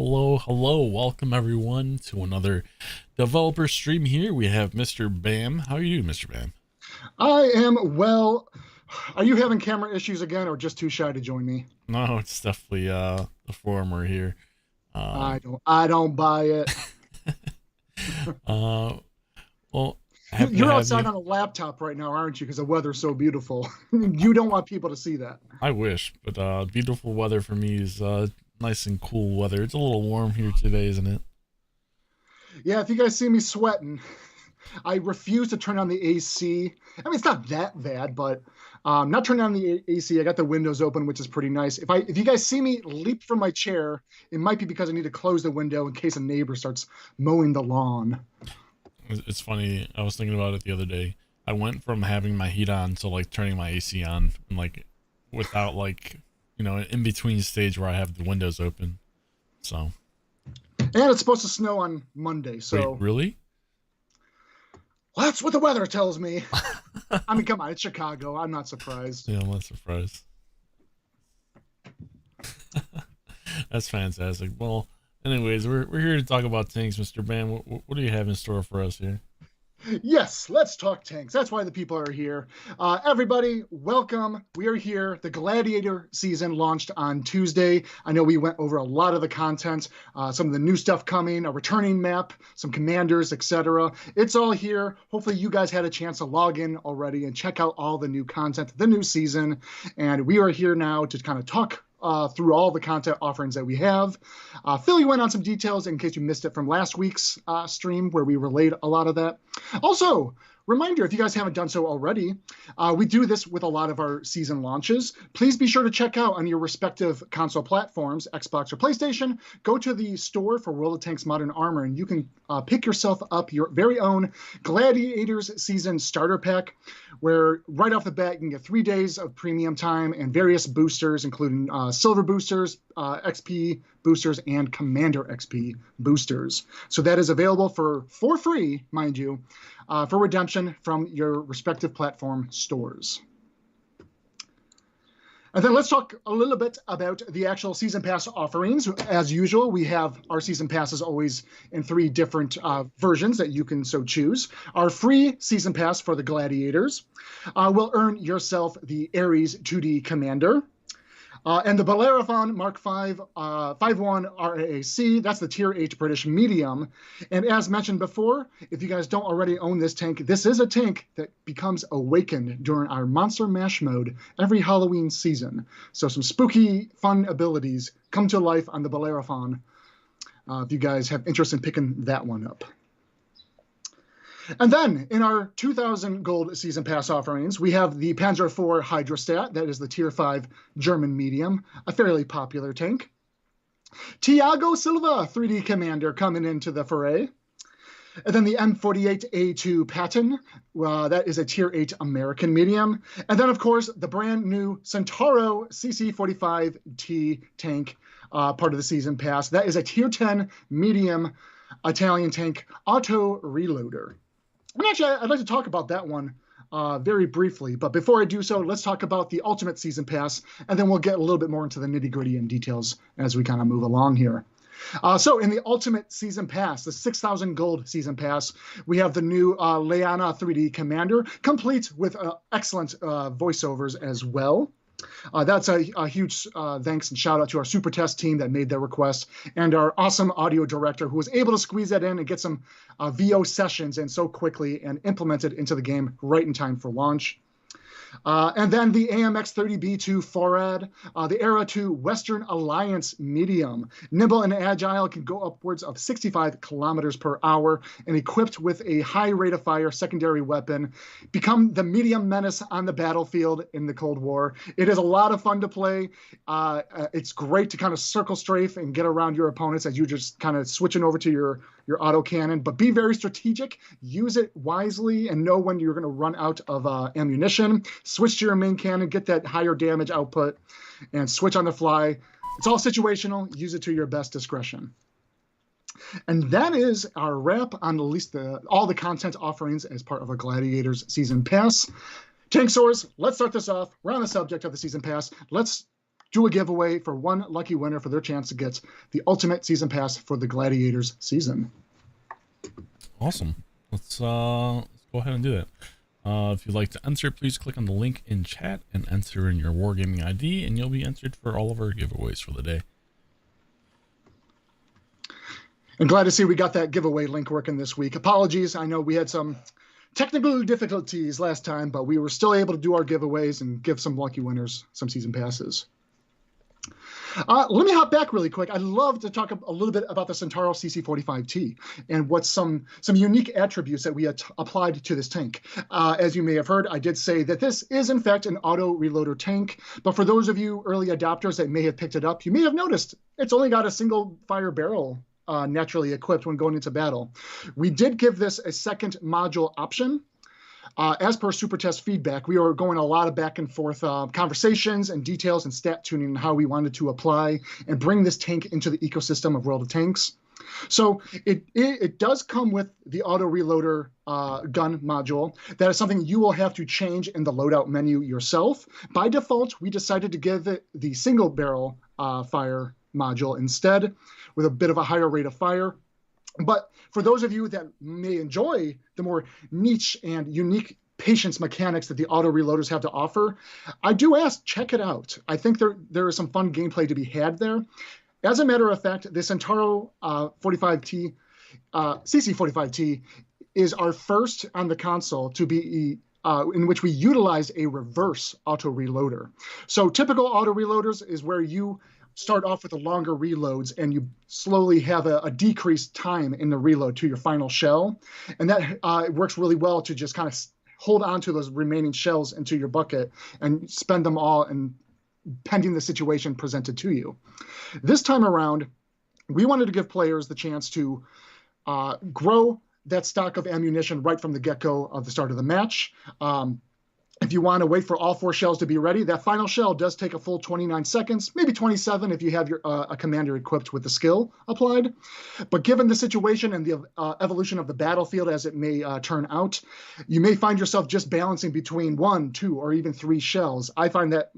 Hello, hello. Welcome everyone to another developer stream here. We have Mr. Bam. How are you doing, Mr. Bam? I am well. Are you having camera issues again or just too shy to join me? No, it's definitely the former here. I don't buy it. uh well, happy to You're have outside you. on a laptop right now, aren't you? Because the weather's so beautiful. You don't want people to see that. I wish, but beautiful weather for me is nice and cool weather. It's a little warm here today, isn't it? Yeah, if you guys see me sweating, I refuse to turn on the AC. I mean, it's not that bad, but not turning on the AC. I got the windows open, which is pretty nice. If you guys see me leap from my chair, it might be because I need to close the window in case a neighbor starts mowing the lawn. It's funny. I was thinking about it the other day. I went from having my heat on to like turning my AC on, and like without an in between stage where I have the windows open. So And it's supposed to snow on Monday, so wait, really? well, that's what the weather tells me. I mean, come on, it's Chicago. I'm not surprised. Yeah, I'm not surprised. That's fantastic. Well, anyways, we're here to talk about tanks, Mr. Bam. What do you have in store for us here? Yes, let's talk tanks. That's why the people are here. Everybody, welcome. We are here. The Gladiator season launched on Tuesday. I know we went over a lot of the content, some of the new stuff coming, a returning map, some commanders, etc. It's all here. Hopefully you guys had a chance to log in already and check out all the new content, the new season. And we are here now to kind of talk through all the content offerings that we have. Fill you in on some details in case you missed it from last week's stream where we relayed a lot of that. Also, reminder, if you guys haven't done so already, we do this with a lot of our season launches. Please be sure to check out on your respective console platforms, Xbox or PlayStation. Go to the store for World of Tanks Modern Armor, and you can pick yourself up your very own Gladiators Season Starter Pack, where right off the bat you can get 3 days of premium time and various boosters, including silver boosters, XP boosters, and Commander XP boosters. So that is available for free, mind you, for redemption from your respective platform stores. And then let's talk a little bit about the actual Season Pass offerings. As usual, we have our Season Passes always in 3 different versions that you can so choose. Our free Season Pass for the Gladiators will earn yourself the Ares 2D Commander. And the Bellerophon Mark V 51 RAAC, that's the Tier 8 British Medium. And as mentioned before, if you guys don't already own this tank, this is a tank that becomes awakened during our Monster Mash mode every Halloween season. So some spooky, fun abilities come to life on the Bellerophon if you guys have interest in picking that one up. And then in our 2,000 gold season pass offerings, we have the Panzer IV Hydrostat. That is the Tier 5 German medium, a fairly popular tank. Thiago Silva, 3D Commander, coming into the foray. And then the M48A2 Patton, that is a Tier 8 American medium. And then, of course, the brand new Centro CC45T tank, part of the season pass. That is a Tier 10 medium Italian tank auto reloader. And actually, I'd like to talk about that one very briefly. But before I do so, let's talk about the Ultimate Season Pass, and then we'll get a little bit more into the nitty-gritty and details as we kind of move along here. So in the Ultimate Season Pass, the 6,000 gold Season Pass, we have the new Leana 3D Commander, complete with excellent voiceovers as well. That's a huge thanks and shout out to our Super Test team that made that request, and our awesome audio director who was able to squeeze that in and get some VO sessions in so quickly and implement it into the game right in time for launch. And then the AMX-30B2 FORAD, the Era 2 Western Alliance Medium. Nimble and agile, can go upwards of 65 kilometers per hour, and equipped with a high rate of fire secondary weapon, become the medium menace on the battlefield in the Cold War. It is a lot of fun to play. It's great to kind of circle strafe and get around your opponents as you just kind of switching over to your autocannon, but be very strategic, use it wisely, and know when you're going to run out of ammunition. Switch to your main cannon, get that higher damage output, and switch on the fly. It's all situational. Use it to your best discretion. And that is our wrap on at least all the content offerings as part of a Gladiators Season Pass. Tankz0rz, let's start this off. We're on the subject of the Season Pass. Let's do a giveaway for one lucky winner for their chance to get the ultimate season pass for the Gladiators season. Awesome. Let's go ahead and do that. If you'd like to enter, please click on the link in chat and enter in your Wargaming ID, and you'll be entered for all of our giveaways for the day. I'm glad to see we got that giveaway link working this week. Apologies, I know we had some technical difficulties last time, but we were still able to do our giveaways and give some lucky winners some season passes. Let me hop back really quick. I'd love to talk a little bit about the Centro CC45T and what's some unique attributes that we applied to this tank. As you may have heard, I did say that this is in fact an auto reloader tank, but for those of you early adopters that may have picked it up, you may have noticed it's only got a single fire barrel naturally equipped when going into battle. We did give this a second module option. As per Super Test feedback, we are going a lot of back and forth conversations and details and stat tuning on how we wanted to apply and bring this tank into the ecosystem of World of Tanks. So it does come with the auto reloader gun module. That is something you will have to change in the loadout menu yourself. By default, we decided to give it the single barrel fire module instead, with a bit of a higher rate of fire. But for those of you that may enjoy the more niche and unique patience mechanics that the auto reloaders have to offer, I do ask, check it out. I think there is some fun gameplay to be had there. As a matter of fact, the Centro 45T, CC45T is our first on the console to be in which we utilize a reverse auto reloader. So typical auto reloaders is where you start off with the longer reloads and you slowly have a decreased time in the reload to your final shell. And that it works really well to just kind of hold on to those remaining shells into your bucket and spend them all and pending the situation presented to you. This time around, we wanted to give players the chance to grow that stock of ammunition right from the get-go of the start of the match. If you want to wait for all 4 shells to be ready, that final shell does take a full 29 seconds, maybe 27 if you have your a commander equipped with the skill applied. But given the situation and the evolution of the battlefield as it may turn out, you may find yourself just balancing between 1, 2, or even 3 shells. I find that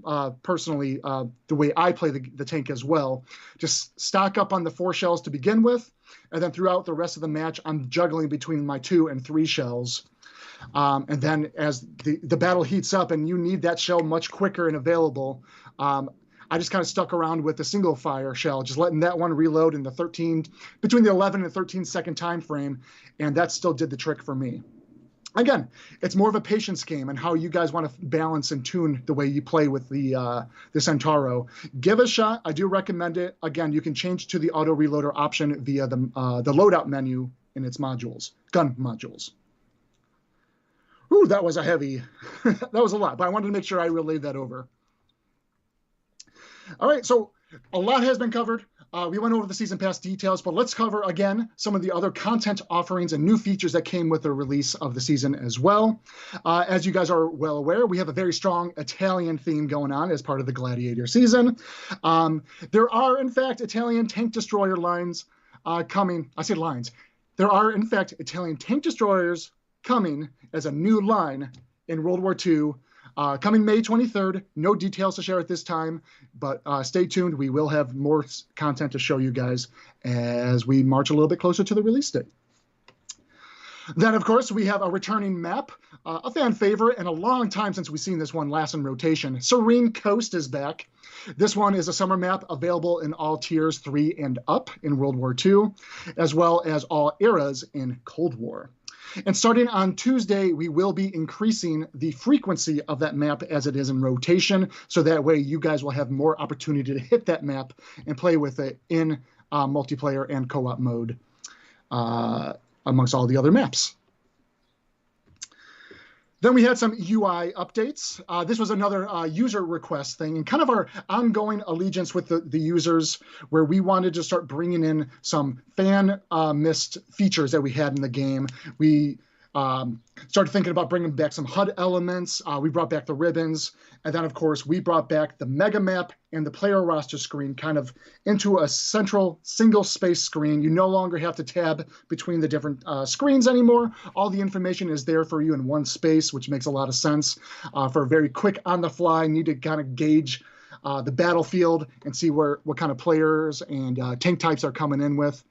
personally the way I play the tank as well. Just stock up on the 4 shells to begin with, and then throughout the rest of the match, I'm juggling between my 2 and 3 shells. And then as the battle heats up and you need that shell much quicker and available, I just kind of stuck around with the single fire shell, just letting that one reload in between the 11 and 13 second time frame, and that still did the trick for me. Again, it's more of a patience game and how you guys want to balance and tune the way you play with the Centauro. Give it a shot. I do recommend it. Again, you can change to the auto reloader option via the loadout menu in its modules, gun modules. Ooh, that was that was a lot, but I wanted to make sure I relayed that over. All right, so a lot has been covered. We went over the season pass details, but let's cover again some of the other content offerings and new features that came with the release of the season as well. As you guys are well aware, we have a very strong Italian theme going on as part of the Gladiator season. There are, in fact, Italian tank destroyer lines coming. I say lines. There are, in fact, Italian tank destroyers coming as a new line in World War II, coming May 23rd. No details to share at this time, but stay tuned. We will have more content to show you guys as we march a little bit closer to the release date. Then, of course, we have a returning map, a fan favorite, and a long time since we've seen this one last in rotation. Serene Coast is back. This one is a summer map available in all tiers 3 and up in World War II, as well as all eras in Cold War. And starting on Tuesday, we will be increasing the frequency of that map as it is in rotation. So that way you guys will have more opportunity to hit that map and play with it in multiplayer and co-op mode amongst all the other maps. Then we had some UI updates. This was another user request thing and kind of our ongoing allegiance with the users, where we wanted to start bringing in some fan missed features that we had in the game. We started thinking about bringing back some HUD elements. We brought back the ribbons. And then, of course, we brought back the mega map and the player roster screen kind of into a central single space screen. You no longer have to tab between the different screens anymore. All the information is there for you in one space, which makes a lot of sense for a very quick on the fly, need to kind of gauge the battlefield and see what kind of players and tank types are coming in with.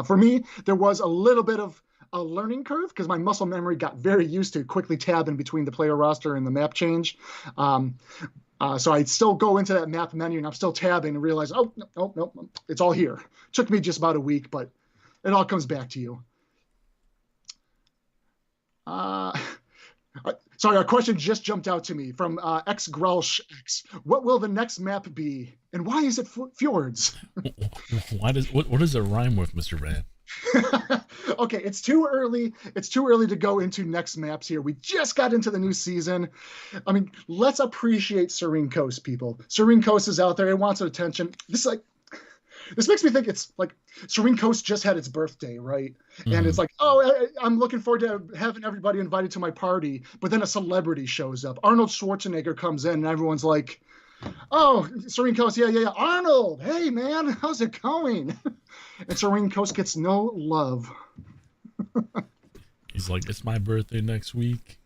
For me, there was a little bit of a learning curve because my muscle memory got very used to quickly tabbing between the player roster and the map change. So I'd still go into that map menu and I'm still tabbing and realize, oh, no, it's all here. Took me just about a week, but it all comes back to you. Sorry, a question just jumped out to me from xgrelsh. What will the next map be, and why is it fjords? What does it rhyme with, Mr. Van? Okay, it's too early. It's too early to go into next maps here. We just got into the new season. I mean, let's appreciate Serene Coast, people. Serene Coast is out there. It wants our attention. This makes me think it's like Serene Coast just had its birthday, right? Mm-hmm. And it's like, oh, I'm looking forward to having everybody invited to my party. But then a celebrity shows up. Arnold Schwarzenegger comes in and everyone's like, oh, Serene Coast, yeah. Arnold, hey, man, how's it going? And Serene Coast gets no love. He's like, it's my birthday next week.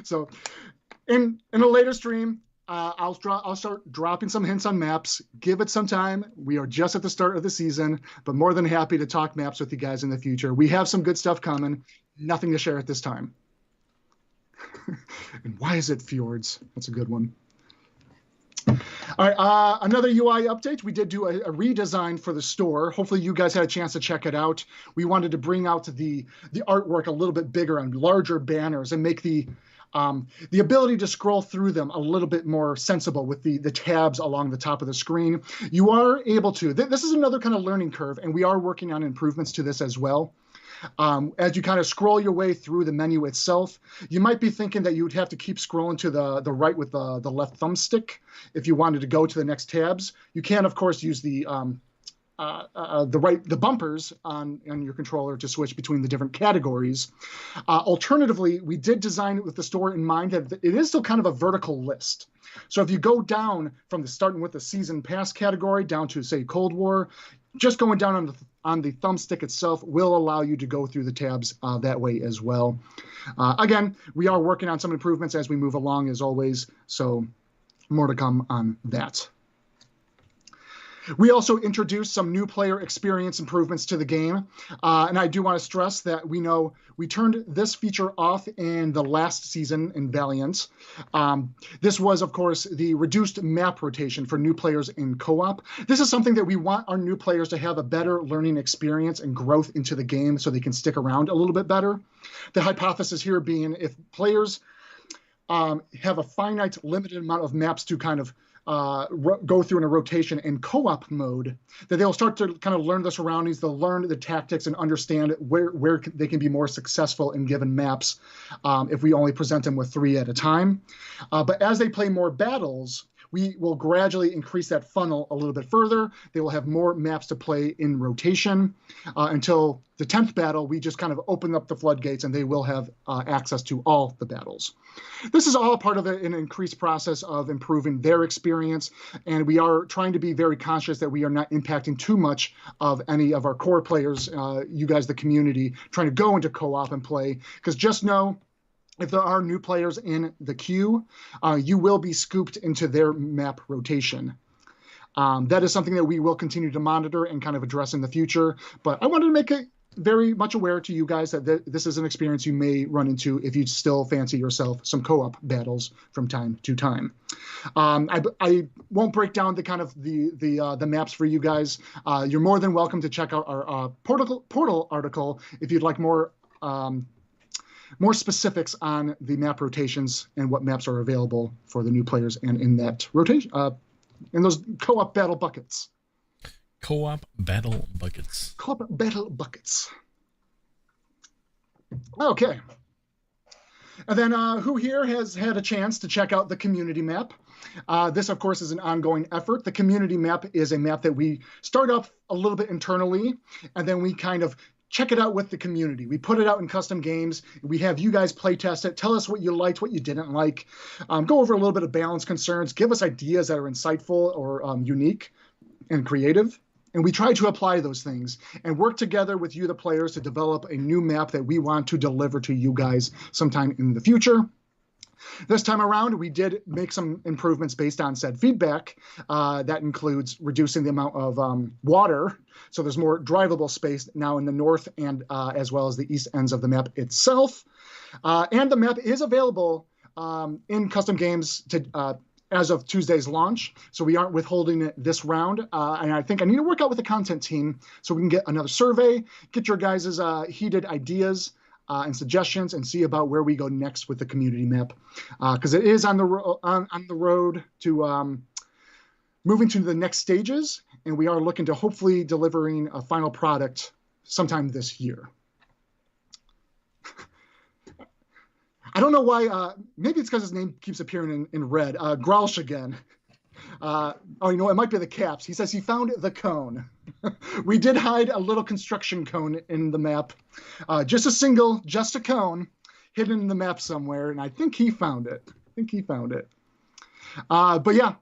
So in a later stream, I'll start dropping some hints on maps. Give it some time. We are just at the start of the season, but more than happy to talk maps with you guys in the future. We have some good stuff coming. Nothing to share at this time. And why is it fjords? That's a good one. All right, another UI update. We did do a redesign for the store. Hopefully you guys had a chance to check it out. We wanted to bring out the artwork a little bit bigger on larger banners and make the ability to scroll through them a little bit more sensible with the tabs along the top of the screen. You are able to, this is another kind of learning curve, and we are working on improvements to this as well. As you kind of scroll your way through the menu itself, you might be thinking that you would have to keep scrolling to the right with the left thumbstick if you wanted to go to the next tabs. You can, of course, use the bumpers on your controller to switch between the different categories. Alternatively, we did design it with the store in mind that it is still kind of a vertical list. So if you go down from starting with the season pass category down to, say, Cold War, just going down on the thumbstick itself will allow you to go through the tabs that way as well. Again, we are working on some improvements as we move along, as always, so more to come on that. We also introduced some new player experience improvements to the game, and I do want to stress that we turned this feature off in the last season in Valiant. This was, of course, the reduced map rotation for new players in co-op. This is something that we want our new players to have a better learning experience and growth into the game so they can stick around a little bit better. The hypothesis here being if players have a finite, limited amount of maps to kind of go through in a rotation in co-op mode, that they'll start to kind of learn the surroundings, they'll learn the tactics and understand where they can be more successful in given maps if we only present them with 3 at a time. But as they play more battles, we will gradually increase that funnel a little bit further. They will have more maps to play in rotation until the 10th battle. We just kind of open up the floodgates and they will have access to all the battles. This is all part of an increased process of improving their experience, and we are trying to be very conscious that we are not impacting too much of any of our core players, you guys, the community, trying to go into co-op and play, because just know, if there are new players in the queue, you will be scooped into their map rotation. That is something that we will continue to monitor and kind of address in the future. But I wanted to make it very much aware to you guys that this is an experience you may run into if you still fancy yourself some co-op battles from time to time. I won't break down the kind of the maps for you guys. You're more than welcome to check out our portal article if you'd like more specifics on the map rotations and what maps are available for the new players and in that rotation, in those co-op battle buckets. Co-op battle buckets. Co-op battle buckets. Okay. And then who here has had a chance to check out the community map? This, of course, is an ongoing effort. The community map is a map that we start off a little bit internally, and then we kind of check it out with the community. We put it out in custom games. We have you guys play test it. Tell us what you liked, what you didn't like. Go over a little bit of balance concerns. Give us ideas that are insightful or unique and creative. And we try to apply those things and work together with you, the players, to develop a new map that we want to deliver to you guys sometime in the future. This time around, we did make some improvements based on said feedback. That includes reducing the amount of water, so there's more drivable space now in the north and as well as the east ends of the map itself. And the map is available in custom games as of Tuesday's launch, so we aren't withholding it this round. And I think I need to work out with the content team so we can get another survey, get your guys' heated ideas and suggestions, and see about where we go next with the community map, because it is on the road to moving to the next stages, and we are looking to hopefully delivering a final product sometime this year. I don't know why. Maybe it's because his name keeps appearing in red. Grausch again. Oh, you know, it might be the caps. He says he found the cone. We did hide a little construction cone in the map. Just a cone hidden in the map somewhere, and I think he found it. But yeah,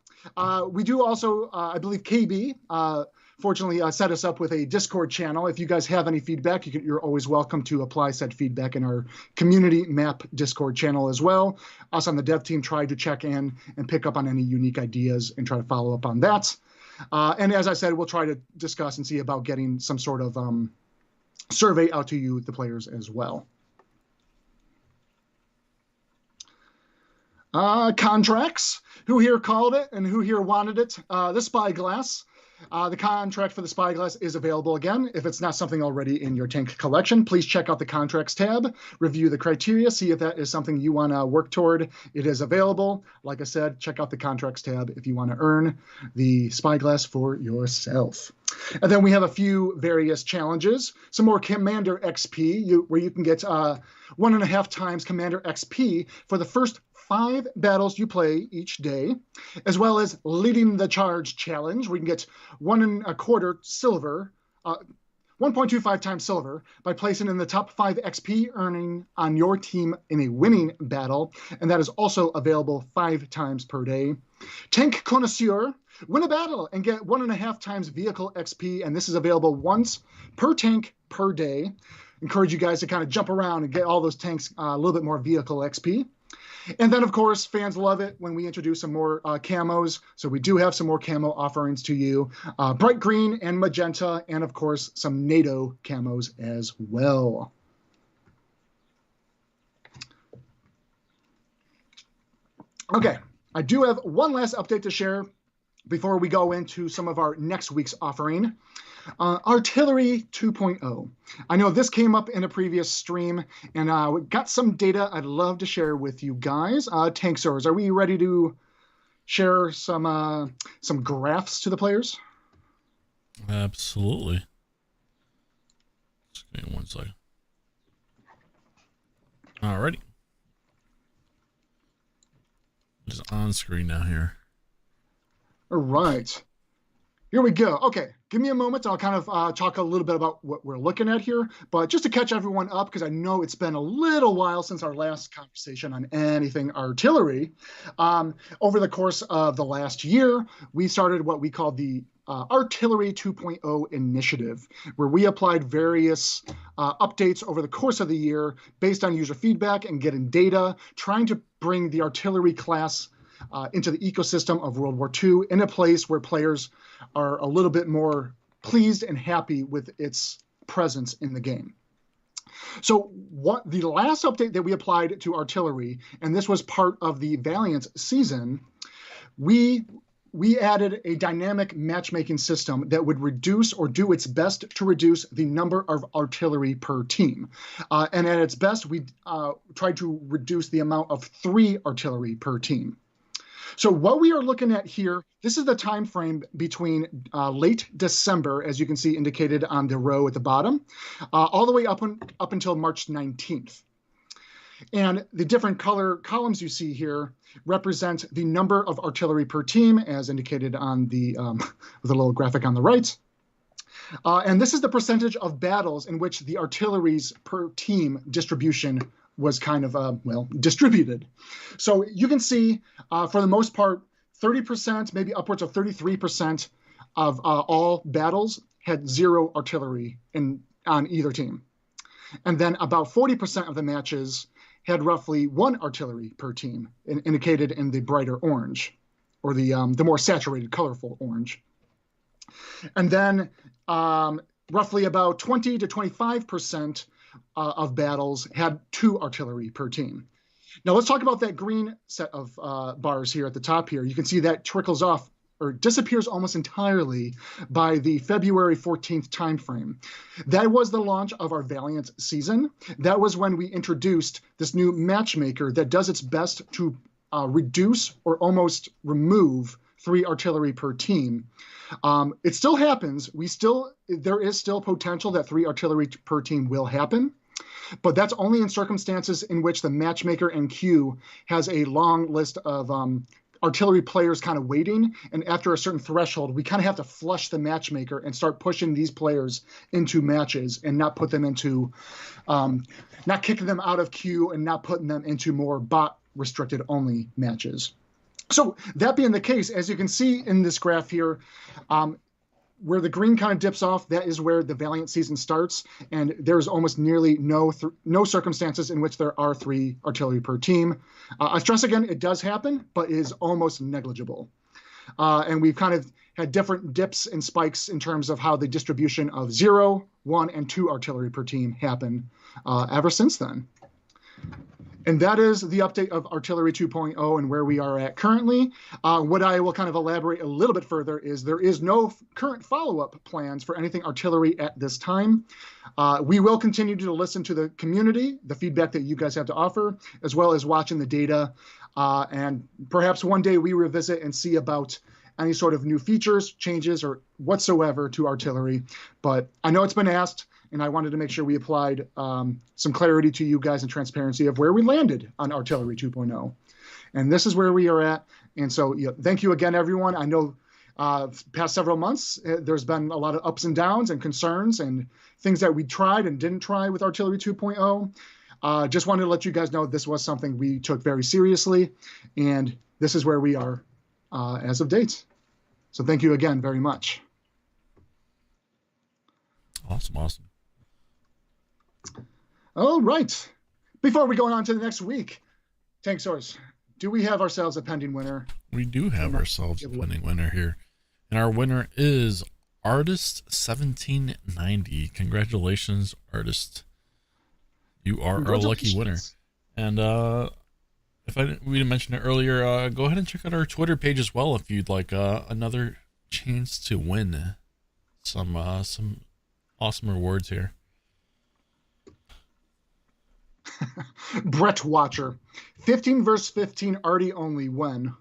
we do also, I believe KB, fortunately set us up with a Discord channel. If you guys have any feedback, you're always welcome to apply said feedback in our community map Discord channel as well. Us on the dev team try to check in and pick up on any unique ideas and try to follow up on that. And as I said, we'll try to discuss and see about getting some sort of survey out to you, the players, as well. Contracts. Who here called it and who here wanted it? The Spyglass. The contract for the Spyglass is available again. If it's not something already in your tank collection, please check out the contracts tab, review the criteria, see if that is something you want to work toward. It is available. Like I said, check out the contracts tab if you want to earn the Spyglass for yourself. And then we have a few various challenges, some more Commander XP, where you can get 1.5 times Commander XP for the first 5 battles you play each day, as well as Leading the Charge challenge, where you can get 1.25 silver, 1.25 times silver by placing in the top 5 XP earning on your team in a winning battle, and that is also available 5 times per day. Tank Connoisseur, win a battle and get 1.5 times vehicle XP, and this is available once per tank per day. Encourage you guys to kind of jump around and get all those tanks a little bit more vehicle XP. And then, of course, fans love it when we introduce some more camos. So we do have some more camo offerings to you. Bright green and magenta, and, of course, some NATO camos as well. Okay, I do have one last update to share before we go into some of our next week's offering. Artillery 2.0. I know this came up in a previous stream, and we got some data I'd love to share with you guys. Tankz0rz, are we ready to share some graphs to the players? Absolutely. Just give me 1 second. Alrighty. It's on screen now here. All right. Here we go. Okay, give me a moment. I'll kind of talk a little bit about what we're looking at here. But just to catch everyone up, because I know it's been a little while since our last conversation on anything artillery. Over the course of the last year, we started what we call the Artillery 2.0 initiative, where we applied various updates over the course of the year based on user feedback and getting data, trying to bring the artillery class into the ecosystem of World War II in a place where players are a little bit more pleased and happy with its presence in the game. So what the last update that we applied to artillery, and this was part of the Valiant season, we added a dynamic matchmaking system that would reduce or do its best to reduce the number of artillery per team. And at its best, we tried to reduce the amount of 3 artillery per team. So what we are looking at here, this is the time frame between late December, as you can see indicated on the row at the bottom, all the way up until March 19th. And the different color columns you see here represent the number of artillery per team, as indicated on the with a little graphic on the right. And this is the percentage of battles in which the artillery's per team distribution was kind of, well, distributed. So you can see, for the most part, 30%, maybe upwards of 33% of all battles had 0 artillery on either team. And then about 40% of the matches had roughly 1 artillery per team, indicated in the brighter orange, or the more saturated, colorful orange. And then roughly about 20 to 25% of battles had 2 artillery per team. Now let's talk about that green set of bars here at the top here. You can see that trickles off or disappears almost entirely by the February 14th timeframe. That was the launch of our Valiant season. That was when we introduced this new matchmaker that does its best to reduce or almost remove 3 artillery per team. It still happens. There is still potential that 3 artillery per team will happen, but that's only in circumstances in which the matchmaker and queue has a long list of artillery players kind of waiting, and after a certain threshold, we kind of have to flush the matchmaker and start pushing these players into matches and not put them into, not kicking them out of queue and not putting them into more bot restricted only matches. So that being the case, as you can see in this graph here, where the green kind of dips off, that is where the Valiant season starts, and there's almost nearly no circumstances in which there are 3 artillery per team. I stress again, it does happen, but is almost negligible. And we've kind of had different dips and spikes in terms of how the distribution of 0, 1, and 2 artillery per team happen ever since then. And that is the update of Artillery 2.0 and where we are at currently. What I will kind of elaborate a little bit further is there is no current follow-up plans for anything artillery at this time. We will continue to listen to the community, the feedback that you guys have to offer, as well as watching the data. And perhaps one day we revisit and see about any sort of new features, changes, or whatsoever to artillery. But I know it's been asked, and I wanted to make sure we applied some clarity to you guys and transparency of where we landed on Artillery 2.0. And this is where we are at. And so thank you again, everyone. I know past several months, there's been a lot of ups and downs and concerns and things that we tried and didn't try with Artillery 2.0. Just wanted to let you guys know this was something we took very seriously. And this is where we are as of date. So thank you again very much. Awesome. All right. Before we go on to the next week, Tankz0rz, do we have ourselves a pending winner? We do have ourselves a pending winner here. And our winner is Artist1790. Congratulations, Artist. You are our lucky winner. And we didn't mention it earlier, go ahead and check out our Twitter page as well if you'd like another chance to win some awesome rewards here. Brett Watcher, 15 versus 15 arty only when.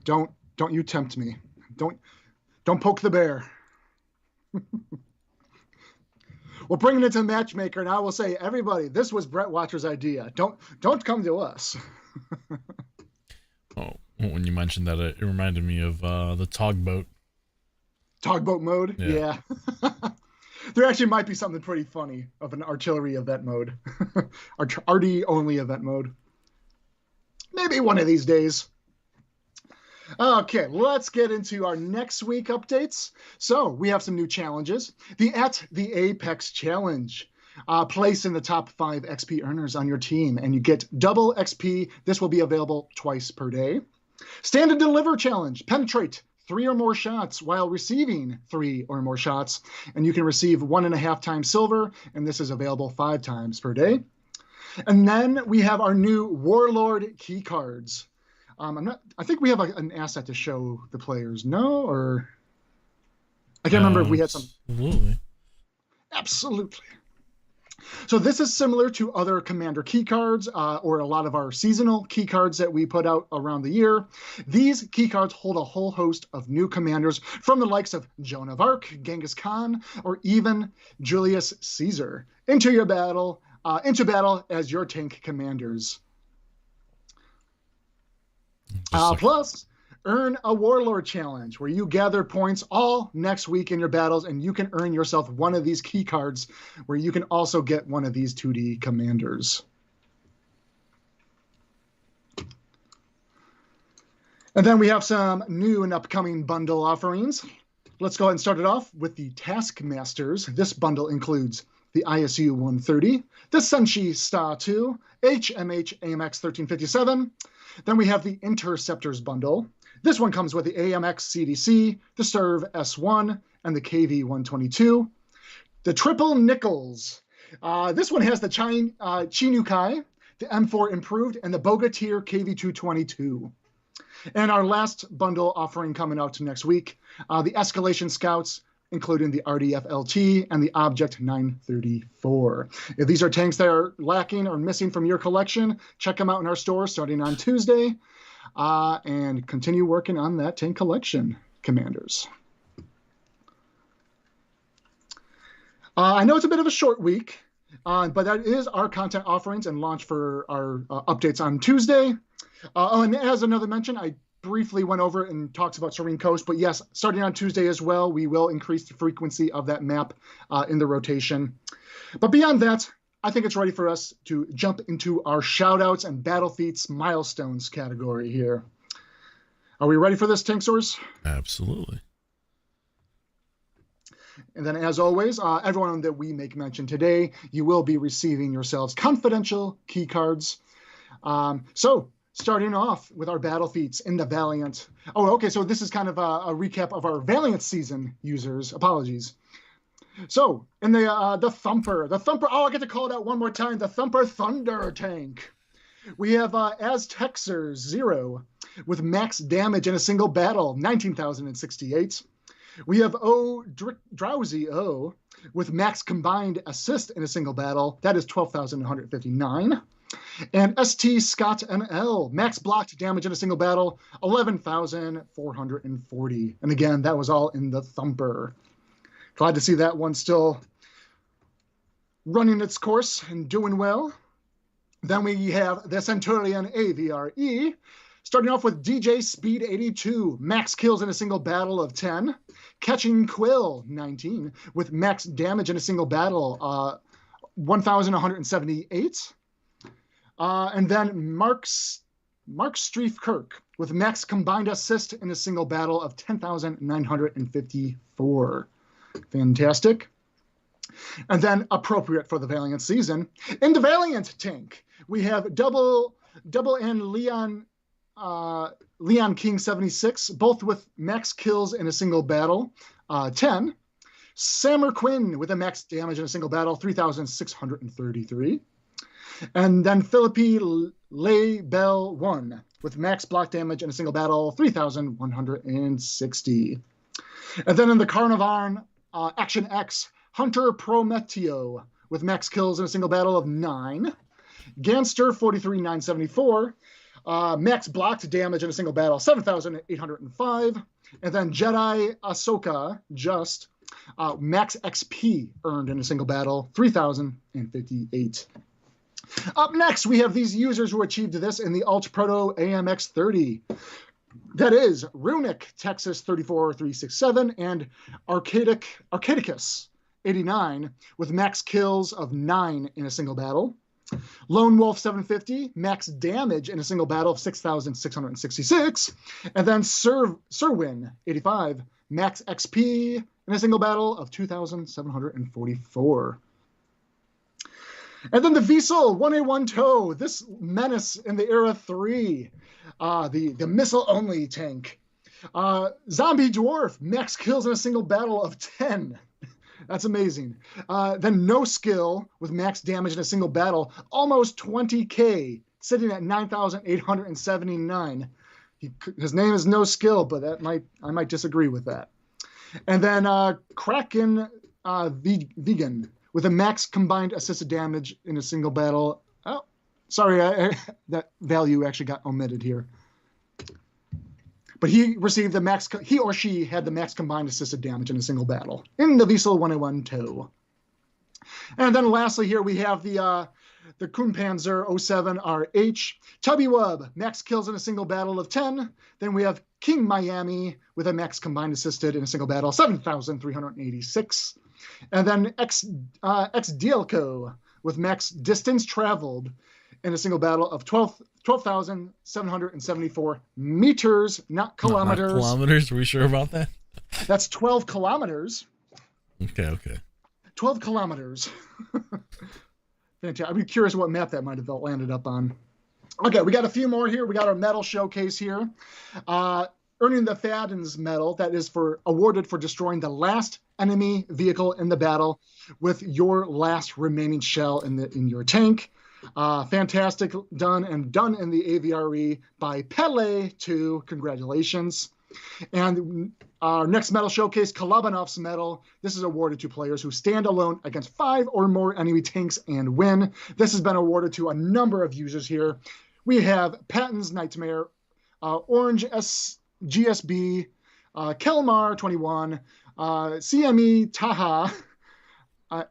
Don't you tempt me. Don't poke the bear. We're bringing it to Matchmaker, and I will say, everybody, this was Brett Watcher's idea. Don't come to us. Oh, when you mentioned that, it reminded me of the Togboat. Togboat mode? Yeah. There actually might be something pretty funny of an artillery event mode. Arty only event mode. Maybe one of these days. Okay, let's get into our next week updates. So we have some new challenges. The Apex Challenge. Place in the top 5 XP earners on your team, and you get double XP. This will be available twice per day. Stand and Deliver Challenge. Penetrate 3 or more shots while receiving 3 or more shots, and you can receive 1.5 times silver, and this is available 5 times per day. And then we have our new Warlord key cards. I think we have an asset to show the players. No, or I can't remember if we had some. Absolutely. So this is similar to other Commander key cards or a lot of our seasonal key cards that we put out around the year. These key cards hold a whole host of new commanders from the likes of Joan of Arc, Genghis Khan, or even Julius Caesar into battle as your tank commanders. Plus, earn a Warlord Challenge where you gather points all next week in your battles, and you can earn yourself one of these key cards where you can also get one of these 2D commanders. And then we have some new and upcoming bundle offerings. Let's go ahead and start it off with the Taskmasters. This bundle includes the ISU 130, the Senshi Sta 2, HMH AMX 1357. Then we have the Interceptors bundle. This one comes with the AMX CDC, the Serv S1, and the KV 122. The Triple Nickels. This one has the Chinukai, the M4 Improved, and the Bogatir KV222. And our last bundle offering coming out next week, the Escalation Scouts, including the RDF LT and the Object 934. If these are tanks that are lacking or missing from your collection, check them out in our store starting on Tuesday, and continue working on that tank collection, Commanders. I know it's a bit of a short week, but that is our content offerings and launch for our updates on Tuesday. And as another mention, I briefly went over and talked about Serene Coast, but yes, starting on Tuesday as well, we will increase the frequency of that map in the rotation. But beyond that, I think it's ready for us to jump into our shoutouts and battle feats milestones category here. Are we ready for this, Tankz0rz? Absolutely. And then, as always, everyone that we make mention today, you will be receiving yourselves confidential key cards. So, starting off with our battle feats in the Valiant. Oh, okay, so this is kind of a recap of our Valiant season users. Apologies. So, in the Thumper. Oh, I get to call it out one more time. The Thumper Thunder tank. We have Tankz0rz 0 with max damage in a single battle, 19,068. We have Drowsy O with max combined assist in a single battle. That is 12,159. And ST Scott NL, max blocked damage in a single battle, 11,440. And again, that was all in the Thumper. Glad to see that one still running its course and doing well. Then we have the Centurion AVRE, starting off with DJ Speed 82, max kills in a single battle of 10. Catching Quill 19 with max damage in a single battle, 1,178. And then Mark Streefkirk with max combined assist in a single battle of 10,954. Fantastic. And then appropriate for the Valiant season, in the Valiant tank, we have Double N Leon King 76, both with max kills in a single battle, 10. Sammer Quinn with a max damage in a single battle, 3,633. And then Philippi Laybell 1 with max block damage in a single battle, 3,160. And then in the Carnivan Action X, Hunter Prometeo with max kills in a single battle of 9. Gangster 43,974. Max blocked damage in a single battle, 7,805. And then Jedi Ahsoka, just max XP earned in a single battle, 3,058. Up next, we have these users who achieved this in the Alt Proto AMX 30. That is Runic Texas 34367 and Arcadicus 89 with max kills of 9 in a single battle. Lone Wolf 750, max damage in a single battle of 6,666. And then Serwin 85, max XP in a single battle of 2,744. And then the Vessel 1A1 Tow, this menace in the Era 3, the missile-only tank. Zombie Dwarf, max kills in a single battle of 10. That's amazing. Then No Skill with max damage in a single battle, almost 20k, sitting at 9,879. His name is No Skill, but I might disagree with that. And then Kraken Vegan with a max combined assisted damage in a single battle. Oh, sorry, that value actually got omitted here. But he received the max. He or she had the max combined assisted damage in a single battle in the Vessel 101 Tow. And then lastly, here we have the Kunpanzer 07RH Tubby Wub, max kills in a single battle of 10. Then we have King Miami with a max combined assisted in a single battle, 7,386. And then X Dielco with max distance traveled in a single battle of 12,774 meters, not kilometers. Not kilometers? Are we sure about that? That's 12 kilometers. Okay. 12 kilometers. Fantastic. I'd be curious what map that might have landed up on. Okay, we got a few more here. We got our medal showcase here. Earning the Fadden's medal, that is awarded for destroying the last enemy vehicle in the battle with your last remaining shell in your tank. Fantastic, done in the AVRE by Pele 2. Congratulations. And our next medal showcase, Kalabanov's medal. This is awarded to players who stand alone against 5 or more enemy tanks and win. This has been awarded to a number of users here. We have Patton's Nightmare, Orange GSB, Kelmar 21, CME Taha,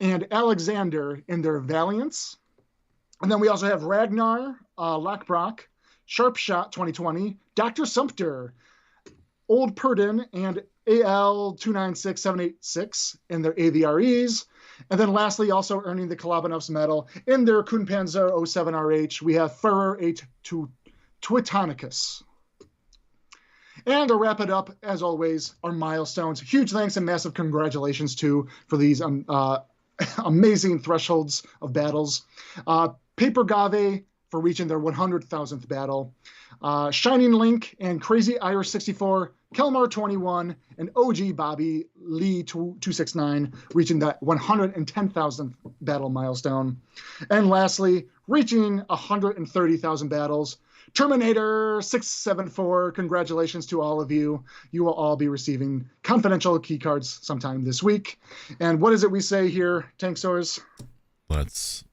and Alexander in their Valiance. And then we also have Ragnar, Lockbrock, Sharpshot 2020, Dr. Sumpter, Old Purdon, and AL296786 in their AVREs. And then lastly, also earning the Kalabanov's medal in their Kunpanzer 07RH, we have Ferrer 8 to Twitonicus. And to wrap it up, as always, our milestones. Huge thanks and massive congratulations for these amazing thresholds of battles. Paper Gave for reaching their 100,000th battle. Shining Link and Crazy Irish 64, Kelmar 21, and OG Bobby Lee 269 reaching that 110,000th battle milestone. And lastly, reaching 130,000 battles, Terminator 674, congratulations to all of you. You will all be receiving confidential key cards sometime this week. And what is it we say here, Tankz0rz? That's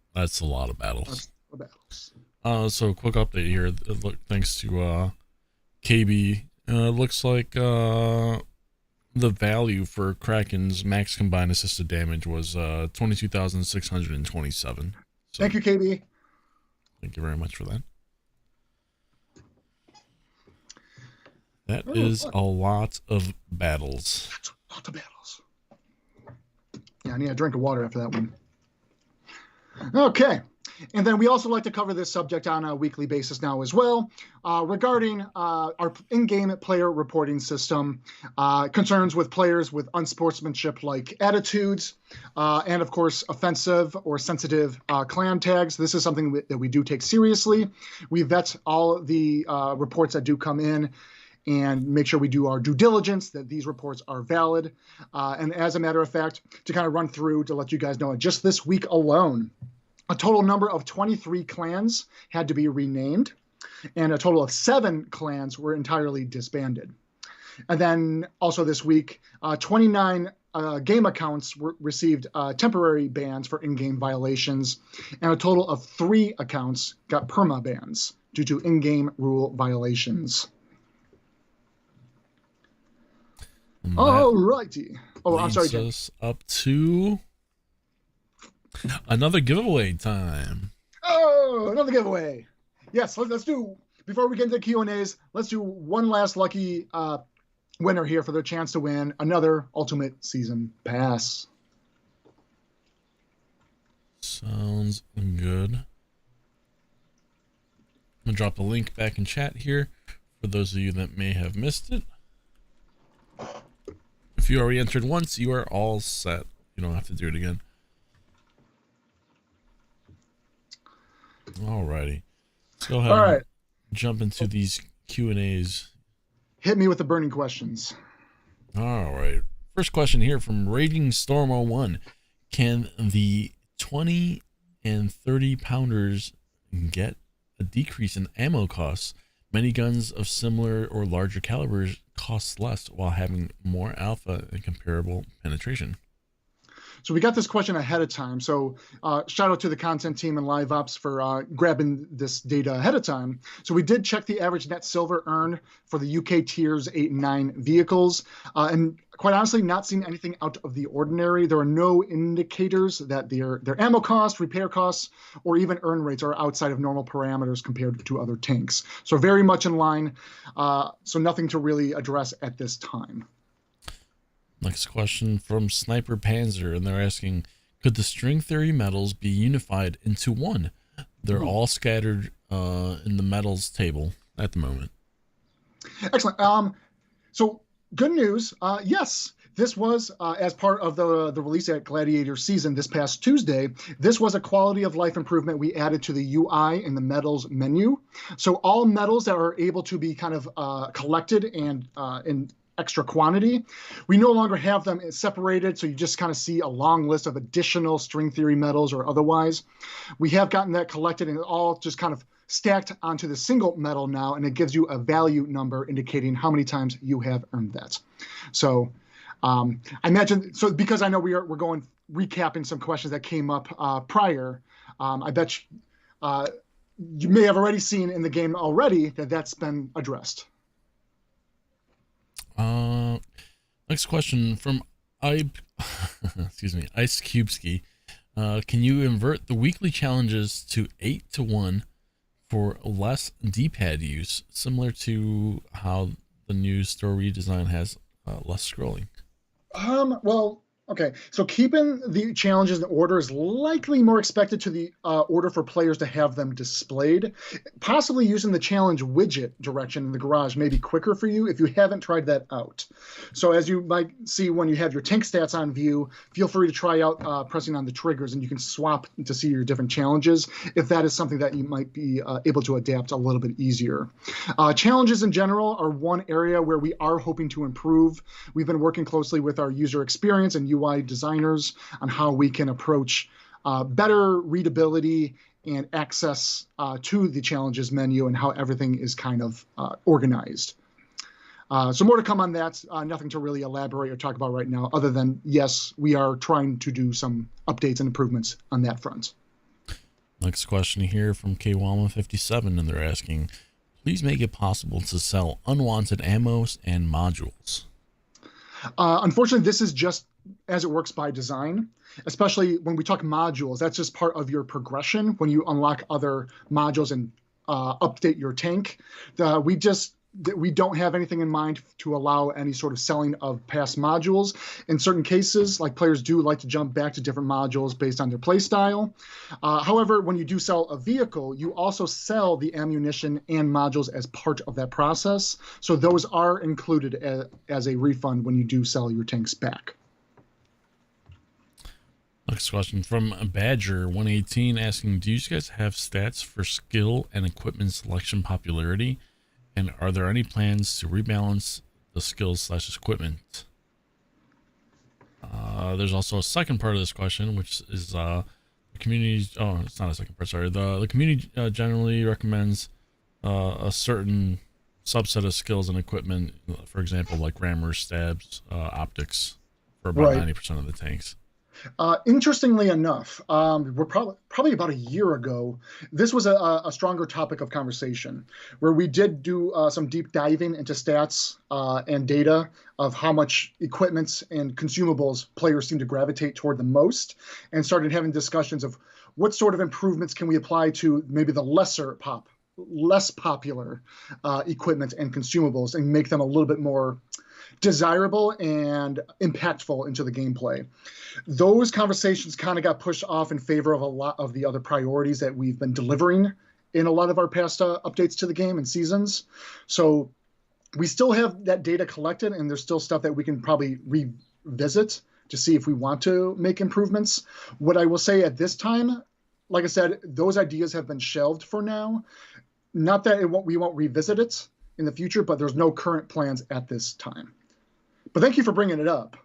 a lot of battles. That's the battles. So quick update here. Thanks to KB. Looks like the value for Kraken's max combined assisted damage was 22,627. So, thank you, KB. Thank you very much for that. That is a lot of battles. That's a lot of battles. Yeah, I need a drink of water after that one. Okay. And then we also like to cover this subject on a weekly basis now as well, regarding our in-game player reporting system, concerns with players with unsportsmanship-like attitudes, and of course, offensive or sensitive clan tags. This is something that we do take seriously. We vet all the reports that do come in and make sure we do our due diligence that these reports are valid. And as a matter of fact, to kind of run through to let you guys know, just this week alone, a total number of 23 clans had to be renamed, and a total of 7 clans were entirely disbanded. And then also this week, 29 game accounts received temporary bans for in-game violations, and a total of 3 accounts got perma bans due to in-game rule violations. All righty. Oh, I'm sorry, Jen. Us up to another giveaway time. Oh, another giveaway. Yes, let's do, before we get into Q&As, let's do one last lucky winner here for their chance to win another Ultimate Season Pass. Sounds good. I'm going to drop the link back in chat here for those of you that may have missed it. If you already entered once, you are all set. You don't have to do it again. Alrighty. Let's go ahead and jump into these Q&As. Hit me with the burning questions. Alright. First question here from Raging Storm 01. Can the 20 and 30 pounders get a decrease in ammo costs? Many guns of similar or larger calibers cost less while having more alpha and comparable penetration. So we got this question ahead of time. So shout out to the content team and live ops for grabbing this data ahead of time. So we did check the average net silver earned for the UK tiers 8 and 9 vehicles. And quite honestly, not seeing anything out of the ordinary. There are no indicators that their ammo costs, repair costs, or even earn rates are outside of normal parameters compared to other tanks. So very much in line. So nothing to really address at this time. Next question from Sniper Panzer, and they're asking, could the string theory metals be unified into one? They're all scattered in the metals table at the moment. Excellent. So good news. Yes, This was as part of the release at Gladiators season this past Tuesday. This was a quality of life improvement we added to the UI in the medals menu. So all medals that are able to be kind of collected and in extra quantity, we no longer have them separated, so you just kind of see a long list of additional string theory medals or otherwise. We have gotten that collected and all just kind of stacked onto the single medal now, and it gives you a value number indicating how many times you have earned that. So I imagine, so because I know we're going recapping some questions that came up prior, I bet you may have already seen in the game already that that's been addressed. Next question from excuse me, Ice Cubeski. Can you invert the weekly challenges to 8-to-1 for less D-pad use, similar to how the new store redesign has less scrolling? Well, okay. So keeping the challenges in order is likely more expected to the order for players to have them displayed. Possibly using the challenge widget direction in the garage may be quicker for you if you haven't tried that out. So as you might see when you have your tank stats on view, feel free to try out pressing on the triggers, and you can swap to see your different challenges if that is something that you might be able to adapt a little bit easier. Challenges in general are one area where we are hoping to improve. We've been working closely with our user experience and UI designers on how we can approach better readability and access to the challenges menu and how everything is kind of organized. So more to come on that. Nothing to really elaborate or talk about right now, other than, yes, we are trying to do some updates and improvements on that front. Next question here from Bam1500, and they're asking, please make it possible to sell unwanted ammos and modules. Unfortunately, this is just as it works by design, especially when we talk modules. That's just part of your progression when you unlock other modules and update your tank. We don't have anything in mind to allow any sort of selling of past modules. In certain cases, like players do like to jump back to different modules based on their play style. However, when you do sell a vehicle, you also sell the ammunition and modules as part of that process. So those are included as a refund when you do sell your tanks back. Next question from Badger118 asking, do you guys have stats for skill and equipment selection popularity? And are there any plans to rebalance the skills/equipment? There's also a second part of this question, which is the community. Oh, it's not a second part. Sorry. The community generally recommends a certain subset of skills and equipment. For example, like rammers, stabs, optics, for about 90% of the tanks. Interestingly enough, we're probably about a year ago, this was a stronger topic of conversation where we did do some deep diving into stats and data of how much equipment and consumables players seem to gravitate toward the most, and started having discussions of what sort of improvements can we apply to maybe the less popular equipment and consumables and make them a little bit more desirable and impactful into the gameplay. Those conversations kind of got pushed off in favor of a lot of the other priorities that we've been delivering in a lot of our past updates to the game and seasons. So we still have that data collected, and there's still stuff that we can probably revisit to see if we want to make improvements. What I will say at this time, like I said, those ideas have been shelved for now. Not that we won't revisit it in the future, but there's no current plans at this time. But thank you for bringing it up.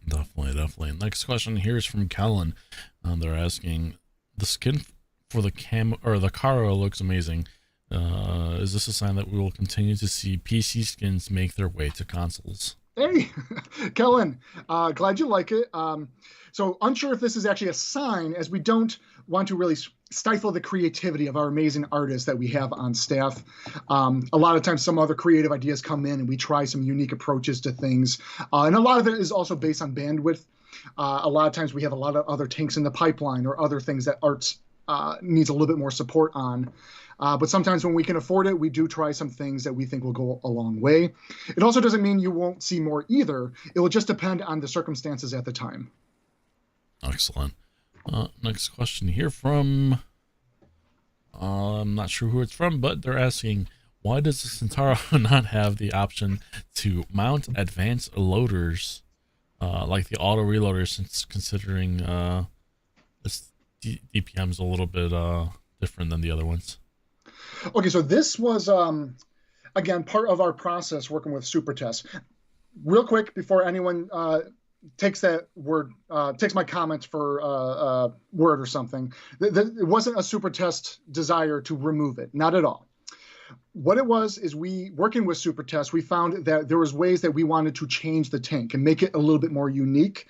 Definitely. Next question here is from Kellen. They're asking, the skin for the Karo looks amazing. Is this a sign that we will continue to see PC skins make their way to consoles? Hey, Kellen, glad you like it. So unsure if this is actually a sign, as we don't want to really stifle the creativity of our amazing artists that we have on staff. A lot of times some other creative ideas come in and we try some unique approaches to things. And a lot of it is also based on bandwidth. A lot of times we have a lot of other tanks in the pipeline or other things that art needs a little bit more support on. But sometimes when we can afford it, we do try some things that we think will go a long way. It also doesn't mean you won't see more either. It will just depend on the circumstances at the time. Excellent. Next question here from, I'm not sure who it's from, but they're asking, Why does the Centauro not have the option to mount advanced loaders like the auto reloader, since considering this DPM is a little bit different than the other ones? Okay, so this was again part of our process working with Super Test. Real quick before anyone takes that word, takes my comments for word or something. It wasn't a Super Test desire to remove it, not at all. What it was is we, working with Super Test, we found that there was ways that we wanted to change the tank and make it a little bit more unique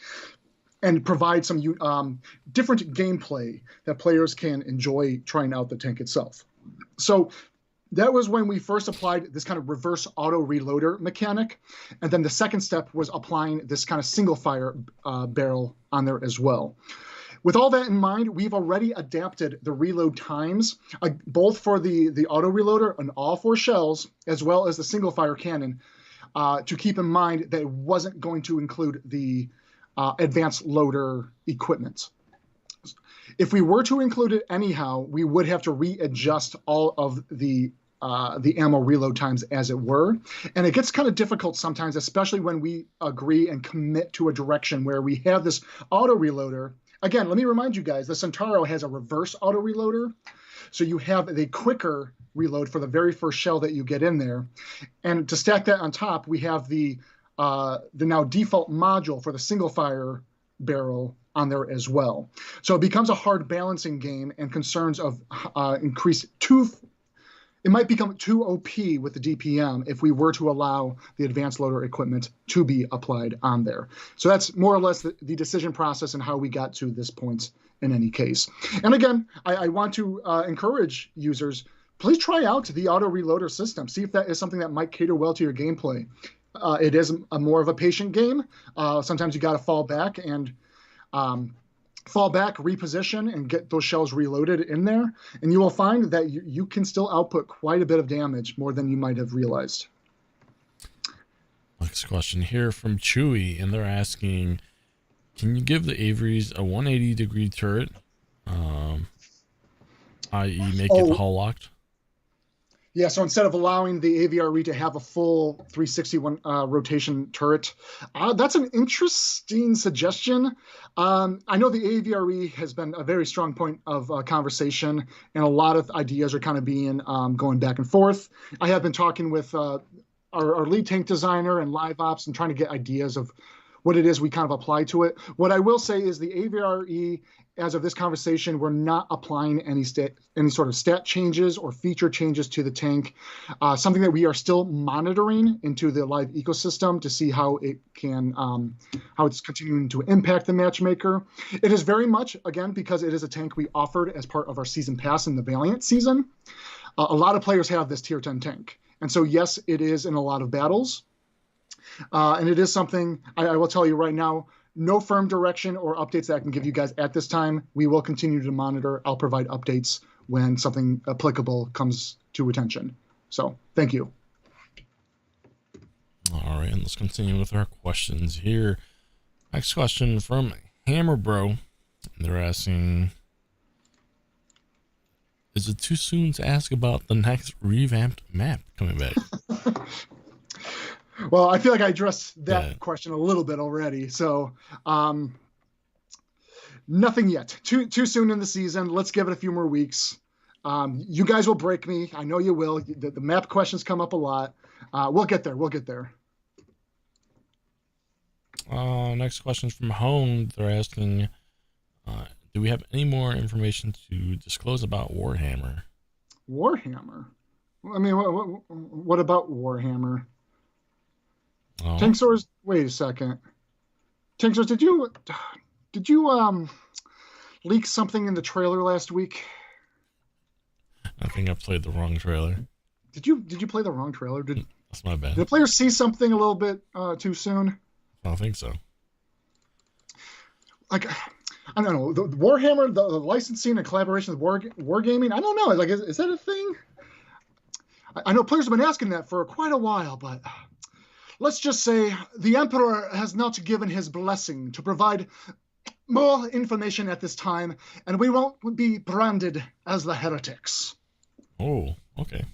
and provide some different gameplay that players can enjoy trying out the tank itself. So that was when we first applied this kind of reverse auto reloader mechanic. And then the second step was applying this kind of single fire barrel on there as well. With all that in mind, we've already adapted the reload times, both for the auto reloader and all 4 shells, as well as the single fire cannon, to keep in mind that it wasn't going to include the advanced loader equipment. If we were to include it anyhow, we would have to readjust all of the ammo reload times, as it were. And it gets kind of difficult sometimes, especially when we agree and commit to a direction where we have this auto reloader. Again, let me remind you guys, the Centauro has a reverse auto reloader. So you have the quicker reload for the very first shell that you get in there. And to stack that on top, we have the now default module for the single fire barrel on there as well. So it becomes a hard balancing game, and concerns of it might become too OP with the DPM if we were to allow the advanced loader equipment to be applied on there. So that's more or less the decision process and how we got to this point in any case. And again, I want to encourage users, please try out the auto reloader system. See if that is something that might cater well to your gameplay. It is more of a patient game. Sometimes you got to fall back, reposition, and get those shells reloaded in there. And you will find that you can still output quite a bit of damage, more than you might have realized. Next question here from Chewy, and they're asking, can you give the Averys a 180-degree turret, i.e. make it hull locked? Yeah, so instead of allowing the AVRE to have a full 361 rotation turret, that's an interesting suggestion. I know the AVRE has been a very strong point of conversation, and a lot of ideas are kind of being going back and forth. I have been talking with our lead tank designer and live ops and trying to get ideas of what it is we kind of apply to it. What I will say is the AVRE, as of this conversation, we're not applying any sort of stat changes or feature changes to the tank. Something that we are still monitoring into the live ecosystem to see how it can, how it's continuing to impact the matchmaker. It is very much, again, because it is a tank we offered as part of our season pass in the Valiant season. A lot of players have this tier 10 tank. And so, yes, it is in a lot of battles. And it is something I will tell you right now, no firm direction or updates that I can give you guys at this time. We will continue to monitor. I'll provide updates when something applicable comes to attention. So thank you. All right, and let's continue with our questions here. Next question from Hammer Bro. They're asking, is it too soon to ask about the next revamped map coming back? Well, I feel like I addressed that question a little bit already. So nothing yet. Too soon in the season. Let's give it a few more weeks. You guys will break me. I know you will. The map questions come up a lot. We'll get there. We'll get there. Next question is from Hone. They're asking, do we have any more information to disclose about Warhammer? Warhammer? I mean, what about Warhammer? Oh. Tankz0rz, wait a second. Tankz0rz, did you leak something in the trailer last week? I think I played the wrong trailer. Did you play the wrong trailer? That's my bad. Did the players see something a little bit too soon? I don't think so. Like, I don't know, the Warhammer, the licensing and collaboration with Wargaming. I don't know. Like, is that a thing? I know players have been asking that for quite a while, but let's just say the Emperor has not given his blessing to provide more information at this time, and we won't be branded as the heretics. Oh, okay.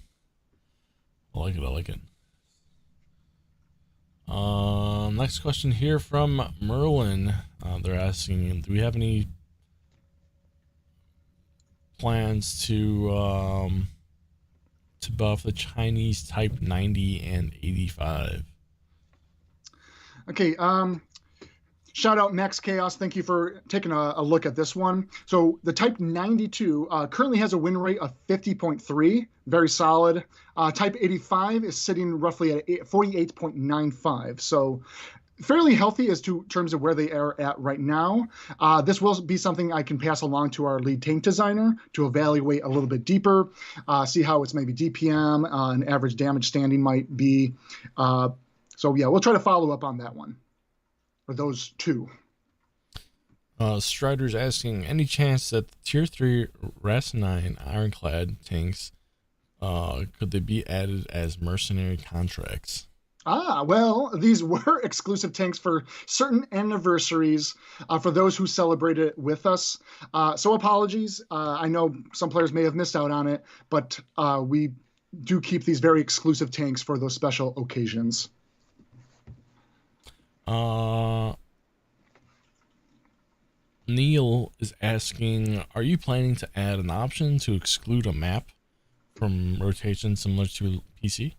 I like it. I like it. Next question here from Merlin. They're asking, do we have any plans to buff the Chinese Type 90 and 85? Okay, shout out Max Chaos. Thank you for taking a look at this one. So the Type 92 currently has a win rate of 50.3, very solid. Type 85 is sitting roughly at 48.95. So fairly healthy as to terms of where they are at right now. This will be something I can pass along to our lead tank designer to evaluate a little bit deeper, see how its maybe DPM and average damage standing might be. So yeah, we'll try to follow up on that one, or those two. Strider's asking, any chance that the Tier 3 Rasenine Ironclad tanks, could they be added as mercenary contracts? Well, these were exclusive tanks for certain anniversaries for those who celebrated it with us. So apologies. I know some players may have missed out on it, but we do keep these very exclusive tanks for those special occasions. Neil is asking, are you planning to add an option to exclude a map from rotation similar to PC?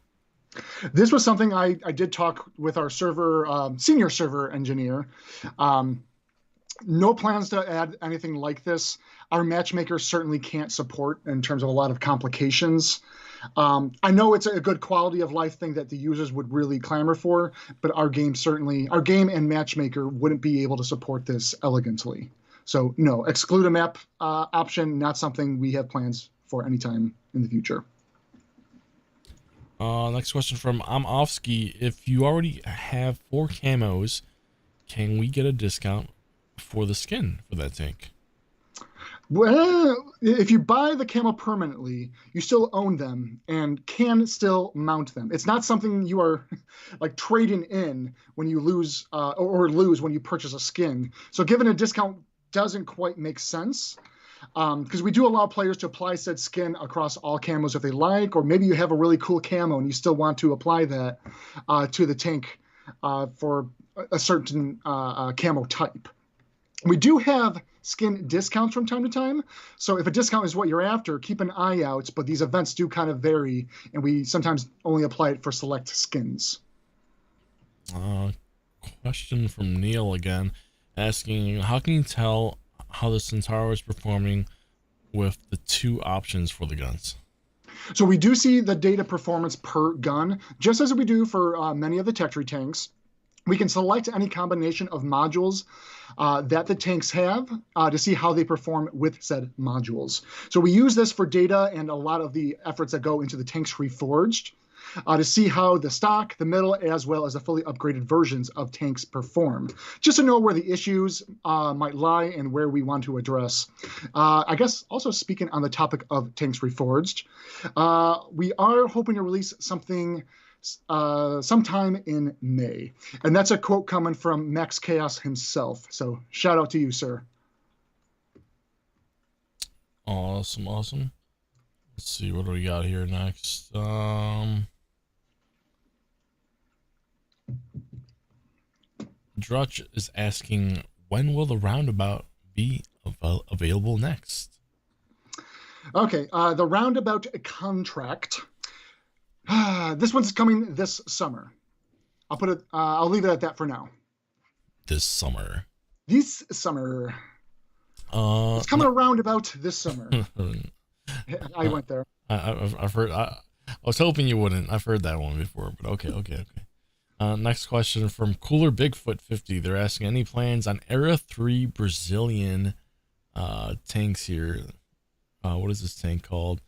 This was something I did talk with our server, senior server engineer. No plans to add anything like this. Our matchmaker certainly can't support in terms of a lot of complications. I know it's a good quality of life thing that the users would really clamor for, but our game and matchmaker wouldn't be able to support this elegantly. So no, exclude a map option, not something we have plans for anytime in the future. Next question from Amofsky. If you already have 4 camos, can we get a discount for the skin for that tank? Well, if you buy the camo permanently, you still own them and can still mount them. It's not something you are like trading in when you lose or lose when you purchase a skin. So giving a discount doesn't quite make sense. Because we do allow players to apply said skin across all camos if they like, or maybe you have a really cool camo and you still want to apply that to the tank for a certain camo type. We do have skin discounts from time to time, so if a discount is what you're after, keep an eye out, but these events do kind of vary, and we sometimes only apply it for select skins. Question from Neil again, asking, how can you tell how the Centaur is performing with the 2 options for the guns? So we do see the data performance per gun, just as we do for many of the tech tree tanks. We can select any combination of modules that the tanks have to see how they perform with said modules. So we use this for data and a lot of the efforts that go into the tanks reforged to see how the stock, the middle, as well as the fully upgraded versions of tanks perform, just to know where the issues might lie and where we want to address. I guess also speaking on the topic of tanks reforged, we are hoping to release something sometime in May. And that's a quote coming from Max Chaos himself. So shout out to you, sir. Awesome. Let's see, what do we got here next? Drutch is asking, when will the roundabout be available next? Okay, the roundabout contract. This one's coming this summer. I'll leave it at that for now. This summer. It's coming around about this summer. I went there. I've heard. I was hoping you wouldn't. I've heard that one before, but okay. Next question from Cooler Bigfoot 50. They're asking, any plans on Era 3 Brazilian tanks here? What is this tank called?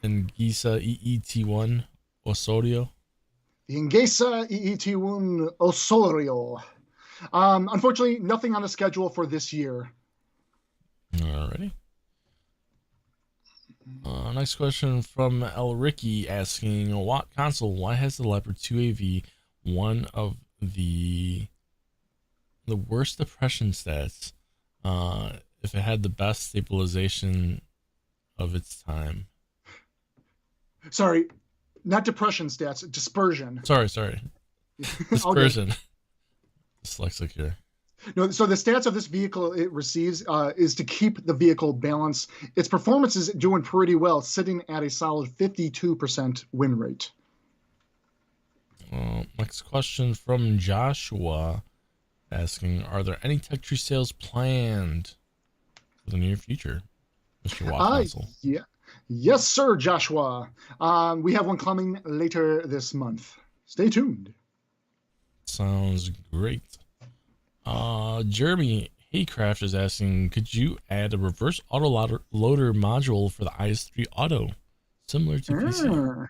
Ingesa EET1 Osorio. The Ingesa EET1 Osorio. Unfortunately, nothing on the schedule for this year. Alrighty. Next question from El Ricky asking, WoT console, why has the Leopard 2AV one of the worst depression stats if it had the best stabilization of its time? Sorry, not depression stats, dispersion. Sorry. All good. Dispersion. Dyslexic here. No, so the stats of this vehicle it receives is to keep the vehicle balanced. Its performance is doing pretty well, sitting at a solid 52% win rate. Next question from Joshua, asking, are there any tech tree sales planned for the near future, Mr. WoT? Yeah. Yes, sir, Joshua. We have one coming later this month. Stay tuned. Sounds great. Jeremy Haycraft is asking, could you add a reverse auto loader module for the IS-3 Auto, similar to PC?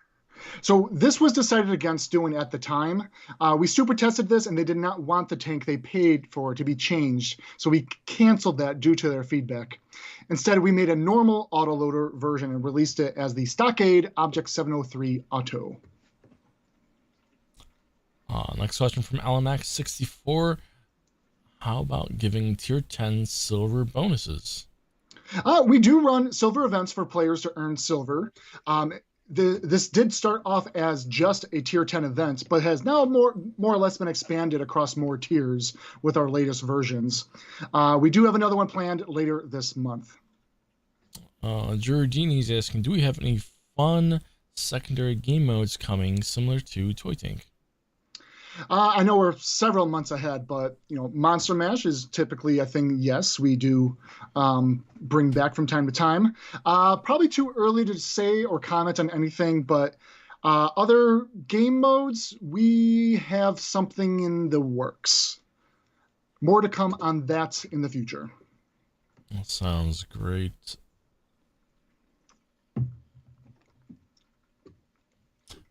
So this was decided against doing at the time. We super tested this, and they did not want the tank they paid for to be changed, so we canceled that due to their feedback. Instead, we made a normal autoloader version and released it as the Stockade Object 703 Auto. Next question from LMX64. How about giving tier 10 silver bonuses? We do run silver events for players to earn silver. This did start off as just a tier 10 event, but has now more or less been expanded across more tiers with our latest versions. We do have another one planned later this month. Giordini's asking, do we have any fun secondary game modes coming similar to Toy Tank? I know we're several months ahead, but Monster Mash is typically a thing. Yes, we do bring back from time to time. Probably too early to say or comment on anything, but other game modes, we have something in the works. More to come on that in the future. That sounds great.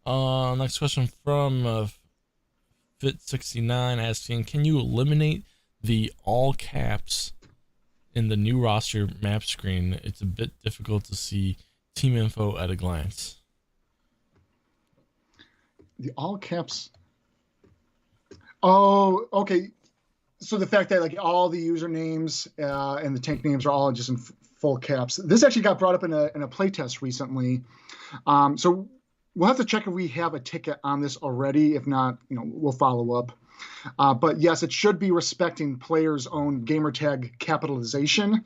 Next question from Fit69 asking, can you eliminate the all caps in the new roster map screen? It's a bit difficult to see team info at a glance. The all caps. Oh, okay. So the fact that like all the usernames and the tank names are all just in full caps. This actually got brought up in a playtest recently. So we'll have to check if we have a ticket on this already. If not, we'll follow up. But yes, it should be respecting players' own gamertag capitalization.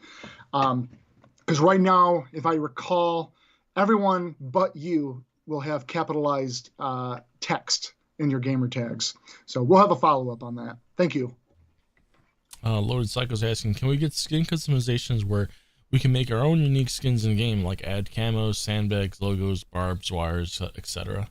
Because right now, if I recall, everyone but you will have capitalized text in your gamertags. So we'll have a follow-up on that. Thank you. Loaded Psycho's asking, can we get skin customizations where we can make our own unique skins in game, like add camos, sandbags, logos, barbs, wires, etc.?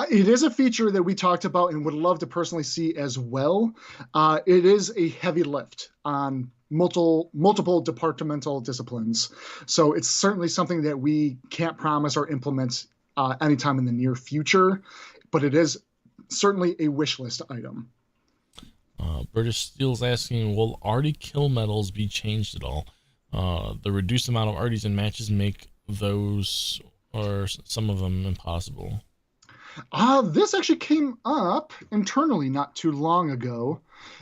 It is a feature that we talked about and would love to personally see as well. It is a heavy lift on multiple departmental disciplines. So it's certainly something that we can't promise or implement anytime in the near future, but it is certainly a wish list item. British Steel's asking, will Artie kill medals be changed at all? The reduced amount of Arties in matches make those or some of them impossible. This actually came up internally not too long ago,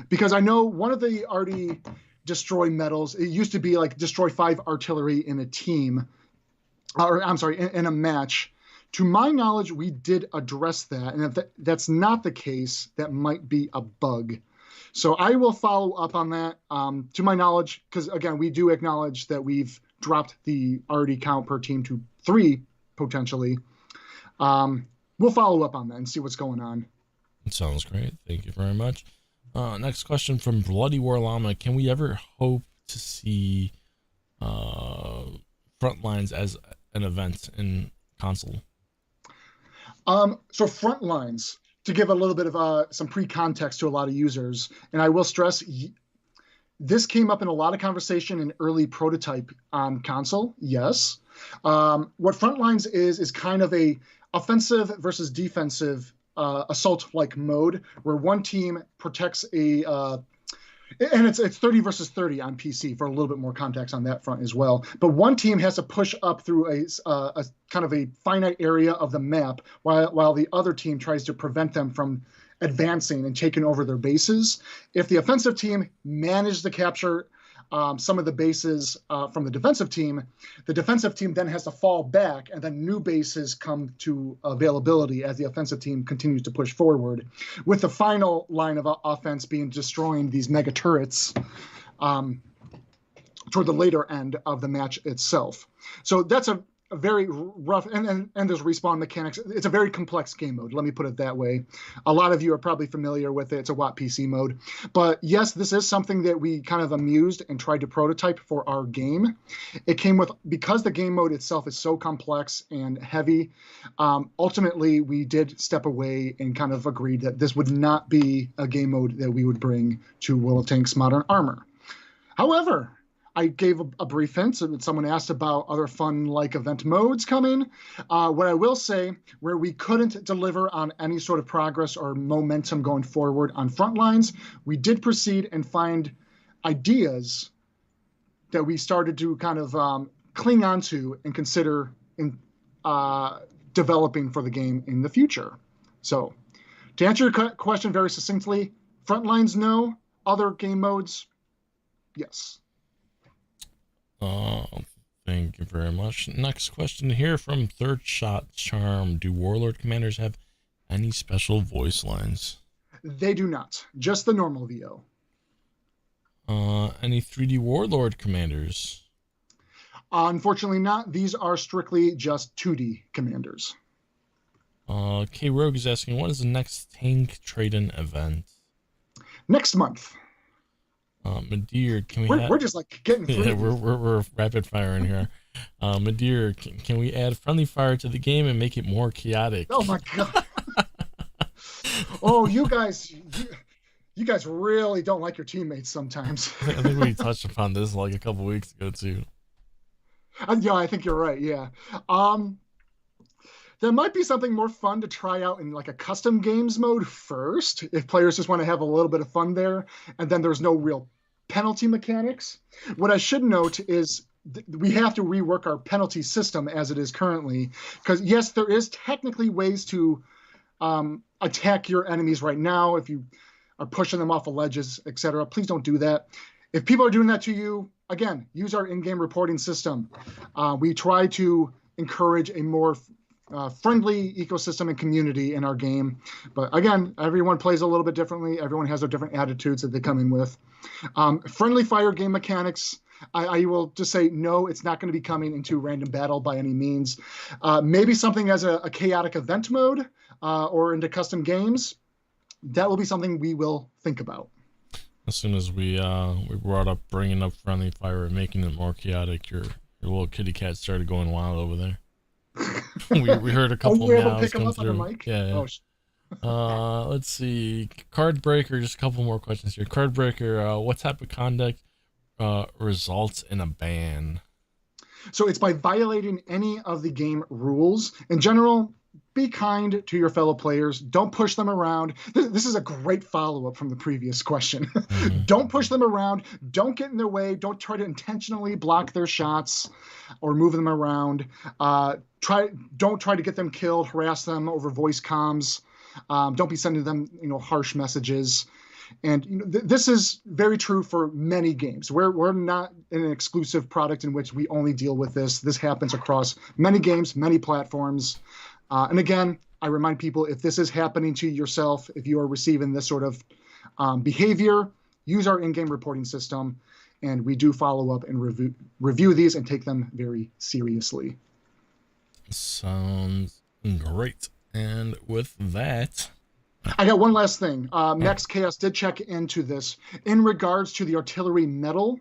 because I know one of the Artie destroy medals, it used to be like destroy 5 artillery in a team, or I'm sorry, in a match. To my knowledge, we did address that, and if that's not the case, that might be a bug. So I will follow up on that. To my knowledge, because again, we do acknowledge that we've dropped the Artie count per team to 3 potentially. We'll follow up on that and see what's going on. Sounds great. Thank you very much. Next question from Bloody War Llama. Can we ever hope to see Frontlines as an event in console? So Frontlines, to give a little bit of some pre-context to a lot of users, and I will stress, this came up in a lot of conversation in early prototype on console, yes. What Frontlines is kind of a offensive versus defensive assault-like mode where one team protects and it's 30 versus 30 on PC for a little bit more context on that front as well. But one team has to push up through a kind of a finite area of the map while the other team tries to prevent them from advancing and taking over their bases. If the offensive team manages to capture some of the bases from the defensive team then has to fall back, and then new bases come to availability as the offensive team continues to push forward, with the final line of offense being destroying these mega turrets toward the later end of the match itself. So that's a very rough, and there's respawn mechanics. It's a very complex game mode, let me put it that way. A lot of you are probably familiar with it. It's a WoT PC mode. But yes, this is something that we kind of amused and tried to prototype for our game. It came with, because the game mode itself is so complex and heavy, ultimately we did step away and kind of agreed that this would not be a game mode that we would bring to World of Tanks Modern Armor. However, I gave a brief hint, so that someone asked about other fun like event modes coming. What I will say, where we couldn't deliver on any sort of progress or momentum going forward on Frontlines, we did proceed and find ideas that we started to kind of cling on to and consider in developing for the game in the future. So to answer your question very succinctly, Frontlines, no. Other game modes, yes. Thank you very much. Next question here from Third Shot Charm. Do Warlord commanders have any special voice lines? They do not. Just the normal VO. Any 3D Warlord commanders? Unfortunately not. These are strictly just 2D commanders. K Rogue is asking, what is the next tank trade-in event? Next month. Madeir, can we're just like getting through. Yeah, we're rapid firing here. Madeir, can we add friendly fire to the game and make it more chaotic? Oh my god. Oh, you guys really don't like your teammates sometimes. I think we touched upon this like a couple weeks ago too. Yeah, I think you're right. Yeah. There might be something more fun to try out in like a custom games mode first, if players just want to have a little bit of fun there, and then there's no real penalty mechanics. What I should note is we have to rework our penalty system as it is currently, because yes, there is technically ways to attack your enemies right now if you are pushing them off of ledges, etc. Please don't do that. If people are doing that to you, again, use our in-game reporting system. We try to encourage a more friendly ecosystem and community in our game. But again, everyone plays a little bit differently. Everyone has their different attitudes that they come in with. Friendly fire game mechanics, I will just say, no, it's not going to be coming into random battle by any means. Maybe something as a chaotic event mode or into custom games. That will be something we will think about. As soon as we brought up bringing up friendly fire and making it more chaotic, your little kitty cat started going wild over there. we heard a couple meows come through. Yeah. Oh, let's see. Card Breaker, just a couple more questions here. Card Breaker, what type of conduct results in a ban? So it's by violating any of the game rules. In general, be kind to your fellow players. Don't push them around. This is a great follow-up from the previous question. Mm-hmm. Don't push them around. Don't get in their way. Don't try to intentionally block their shots or move them around. Don't try to get them killed, harass them over voice comms. Don't be sending them, harsh messages. And this is very true for many games. We're not an exclusive product in which we only deal with this. This happens across many games, many platforms. And again, I remind people, if this is happening to yourself, if you are receiving this sort of behavior, use our in-game reporting system, and we do follow up and review these and take them very seriously. Sounds great. And with that, I got one last thing. Max Chaos did check into this. In regards to the artillery medal,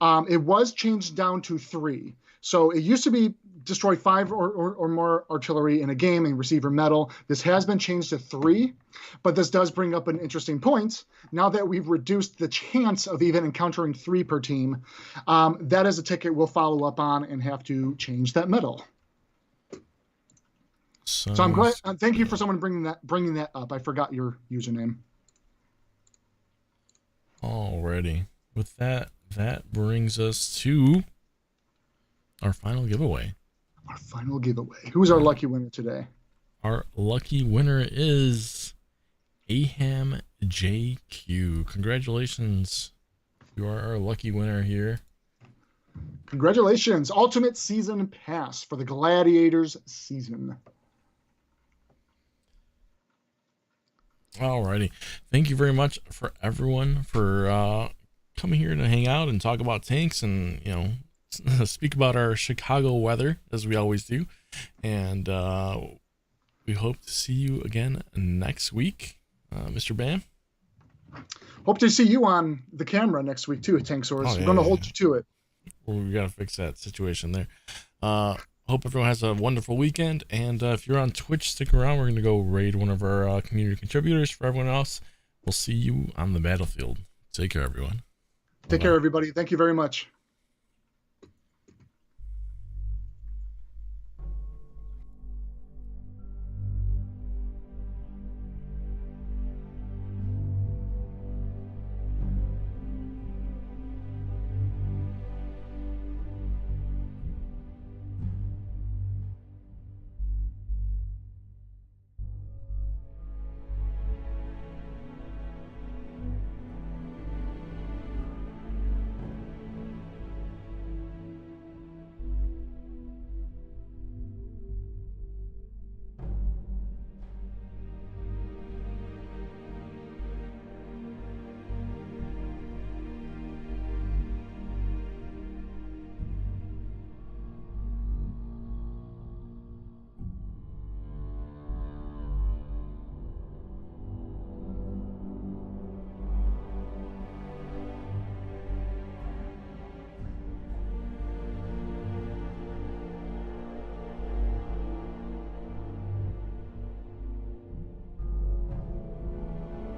it was changed down to 3. So it used to be destroy 5 or more artillery in a game and receive your medal. This has been changed to 3, but this does bring up an interesting point. Now that we've reduced the chance of even encountering 3 per team, that is a ticket we'll follow up on and have to change that medal. So I'm glad. Thank you for someone bringing that up. I forgot your username. Alrighty. With that brings us to our final giveaway. Our final giveaway. Who's our lucky winner today? Our lucky winner is Aham JQ. Congratulations, You are our lucky winner here. Congratulations. Ultimate Season Pass for the Gladiators season. Alrighty. Thank you very much for everyone for coming here to hang out and talk about tanks and, you know, speak about our Chicago weather as we always do. And we hope to see you again next week. Mr. Bam? Hope to see you on the camera next week too, Tankz0rz. Oh, yeah, We're going to hold you to it. Well, we got to fix that situation there. Hope everyone has a wonderful weekend. And if you're on Twitch, stick around. We're going to go raid one of our community contributors. For everyone else, we'll see you on the battlefield. Take care, everyone. Take care, everybody. Thank you very much.